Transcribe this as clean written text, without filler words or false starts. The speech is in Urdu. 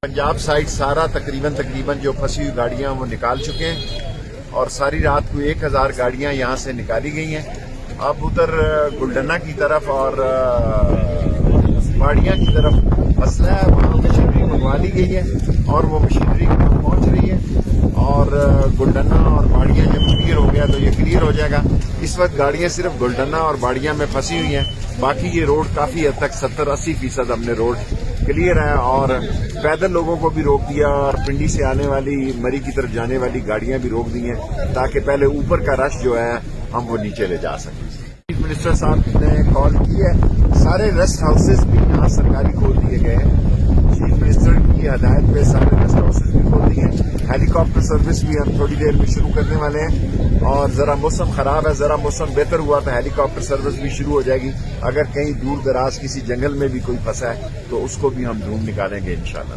پنجاب سائڈ سارا تقریباً جو پھنسی ہوئی گاڑیاں وہ نکال چکے ہیں اور ساری رات کو 1000 گاڑیاں یہاں سے نکالی گئی ہیں. اب ادھر گلڈنہ کی طرف اور باڑیاں کی طرف مسئلہ ہے. وہاں مشینری منگوا لی گئی ہے اور وہ مشینری پہنچ رہی ہے اور گلڈنہ اور باڑیاں جب کلیئر ہو گیا تو یہ کلیئر ہو جائے گا. اس وقت گاڑیاں صرف گلڈنہ اور باڑیاں میں پھنسی ہوئی ہیں. باقی یہ روڈ کافی حد تک 70-80% ہم نے روڈ کلیئر ہے اور پیدل لوگوں کو بھی روک دیا اور پنڈی سے آنے والی مری کی طرف جانے والی گاڑیاں بھی روک دی ہیں تاکہ پہلے اوپر کا رش جو ہے ہم وہ نیچے لے جا سکیں. چیف منسٹر صاحب نے کال کی ہے. سارے ریسٹ ہاؤسز بھی یہاں سرکاری کھول دیے گئے ہیں. چیف منسٹر کی ہدایت پہ سارے ریسٹ ہاؤسز بھی کھول دیے ہیں. ہیلی کاپٹر سروس بھی ہم تھوڑی دیر میں شروع کرنے والے ہیں اور ذرا موسم خراب ہے, ذرا موسم بہتر ہوا تو ہیلی کاپٹر سروس بھی شروع ہو جائے گی. اگر کہیں دور دراز کسی جنگل میں بھی کوئی پھنسا ہے تو اس کو بھی ہم ڈھونڈ نکالیں گے انشاءاللہ.